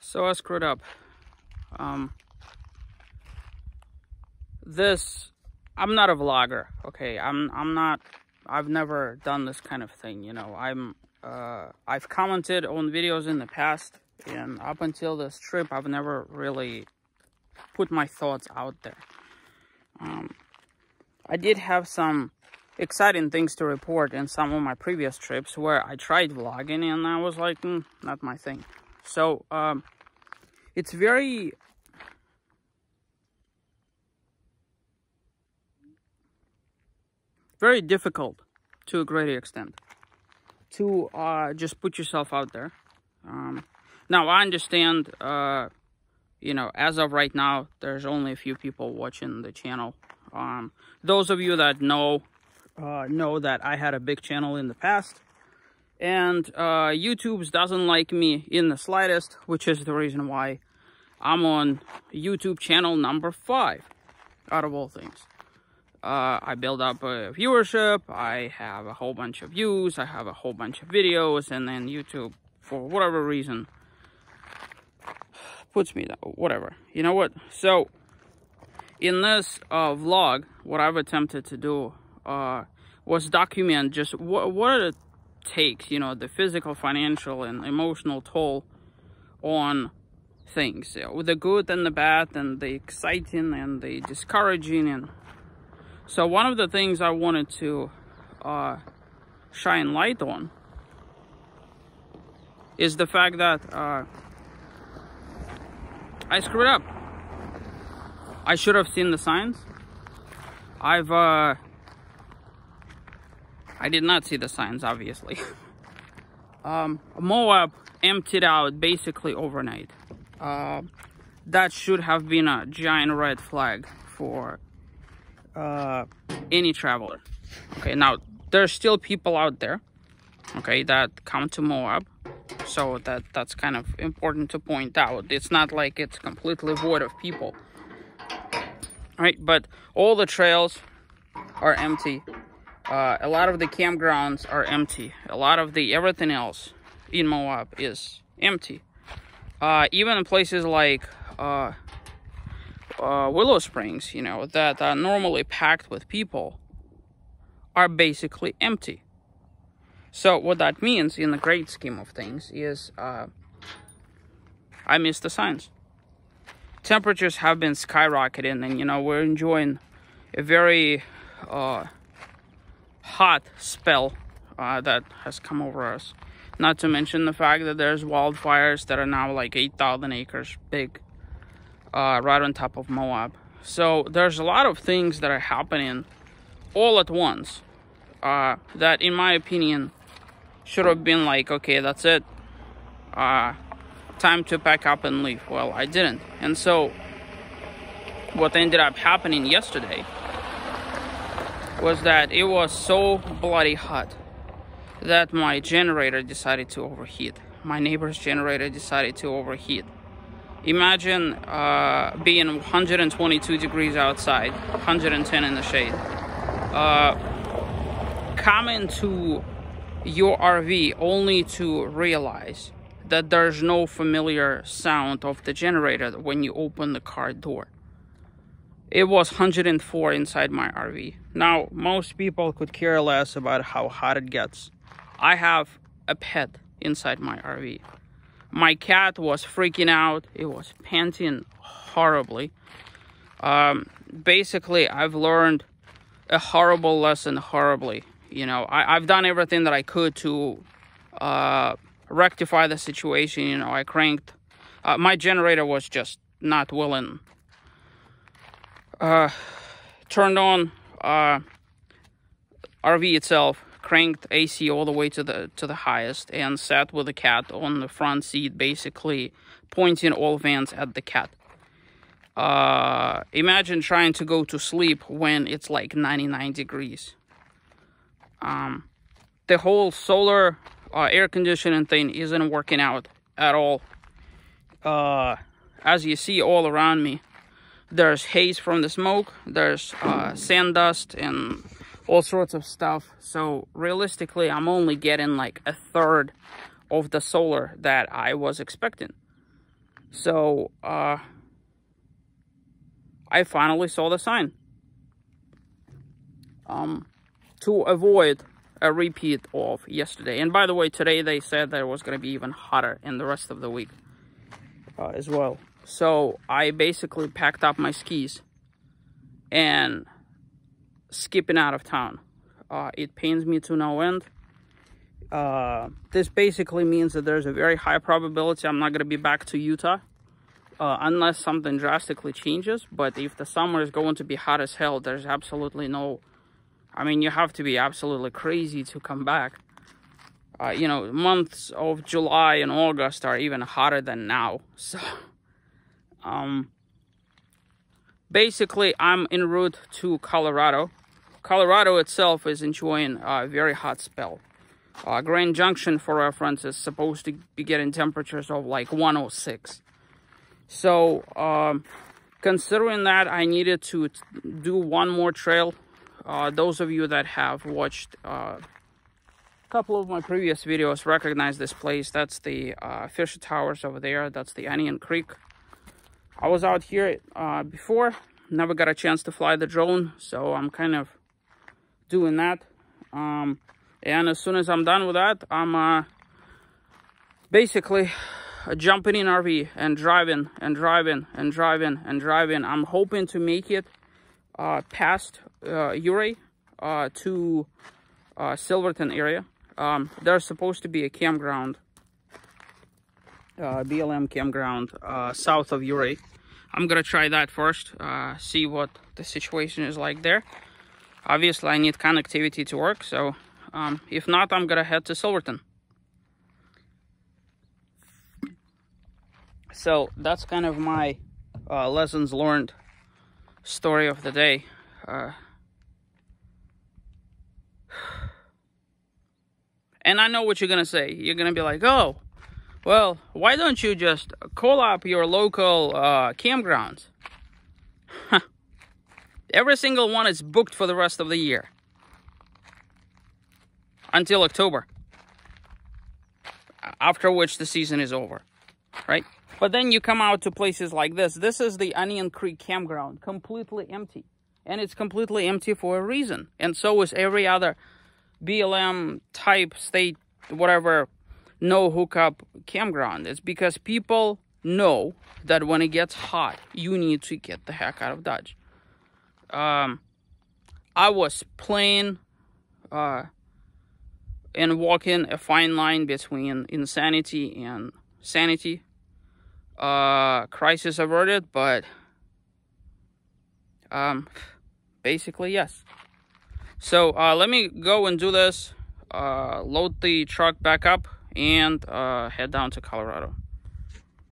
So I screwed up. I'm not a vlogger, okay? I'm not. I've never done this kind of thing, you know. I've commented on videos in the past, and up until this trip, I've never really put my thoughts out there. I did have some exciting things to report in some of my previous trips where I tried vlogging, and I was like, not my thing. So, it's very difficult to a great extent to just put yourself out there. Now, I understand, you know, as of right now, there's only a few people watching the channel. Those of you that know that I had a big channel in the past, and YouTube doesn't like me in the slightest, which is the reason why I'm on YouTube channel number 5 out of all things. I build up a viewership, I have a whole bunch of views, I have a whole bunch of videos, and then YouTube, for whatever reason, puts me down, whatever. You know what? So, in this vlog, what I've attempted to do was document just what it takes, you know, the physical, financial, and emotional toll on things. You know, the good and the bad, and the exciting and the discouraging. And so one of the things I wanted to shine light on is the fact that I screwed up. I should have seen the signs. I did not see the signs, obviously. Moab emptied out basically overnight. That should have been a giant red flag for any traveler. Okay, now there's still people out there, okay, that come to Moab, so that's kind of important to point out. It's not like it's completely void of people, right? But all the trails are empty. A lot of the campgrounds are empty. A lot of the everything else in Moab is empty. Even in places like Willow Springs, you know, that are normally packed with people, are basically empty. So what that means in the great scheme of things is I missed the signs. Temperatures have been skyrocketing, and you know, we're enjoying a very hot spell that has come over us. Not to mention the fact that there's wildfires that are now like 8,000 acres big, right on top of Moab. So there's a lot of things that are happening all at once that, in my opinion, should have been like, okay, that's it. Time to pack up and leave. Well, I didn't. And so what ended up happening yesterday was that it was so bloody hot that my generator decided to overheat. My neighbor's generator decided to overheat. Imagine being 122 degrees outside, 110 in the shade. Come into your RV only to realize that there's no familiar sound of the generator when you open the car door. It was 104 inside my RV. Now, most people could care less about how hot it gets. I have a pet inside my RV. My cat was freaking out. It was panting horribly. Basically, I've learned a horrible lesson horribly. You know, I've done everything that I could to rectify the situation. You know, I cranked. My generator was just not willing. Turned on RV itself, cranked AC all the way to the highest, and sat with the cat on the front seat, basically pointing all vents at the cat. Imagine trying to go to sleep when it's like 99 degrees. The whole solar air conditioning thing isn't working out at all. As you see all around me, there's haze from the smoke, there's sand dust and all sorts of stuff. So realistically, I'm only getting like a third of the solar that I was expecting. So I finally saw the sign. To avoid a repeat of yesterday. And by the way, today they said that it was going to be even hotter in the rest of the week as well. So I basically packed up my skis and skipping out of town. It pains me to no end. This basically means that there's a very high probability I'm not going to be back to Utah unless something drastically changes. But if the summer is going to be hot as hell, there's absolutely no... I mean, you have to be absolutely crazy to come back. You know, months of July and August are even hotter than now. So, basically, I'm en route to Colorado. Colorado itself is enjoying a very hot spell. Grand Junction, for reference, is supposed to be getting temperatures of like 106. So, considering that, I needed to do one more trail. Those of you that have watched a couple of my previous videos recognize this place. That's the Fisher Towers over there. That's the Onion Creek. I was out here before. Never got a chance to fly the drone, so I'm kind of doing that. And as soon as I'm done with that, I'm basically jumping in RV and driving and driving and driving and driving. I'm hoping to make it past Uray to Silverton area. There's supposed to be a campground, BLM campground south of Uray. I'm gonna try that first, see what the situation is like there. Obviously I need connectivity to work, so if not, I'm gonna head to Silverton. So that's kind of my lessons learned story of the day. And I know what you're gonna say. You're gonna be like, oh, well, why don't you just call up your local campgrounds? Every single one is booked for the rest of the year. Until October. After which the season is over. Right? But then you come out to places like this. This is the Onion Creek campground. Completely empty. And it's completely empty for a reason. And so is every other BLM type, state, whatever, no hookup campground. It's because people know that when it gets hot, you need to get the heck out of Dodge. I was playing and walking a fine line between insanity and sanity. Crisis averted, but basically yes. So let me go and do this, load the truck back up, and head down to Colorado.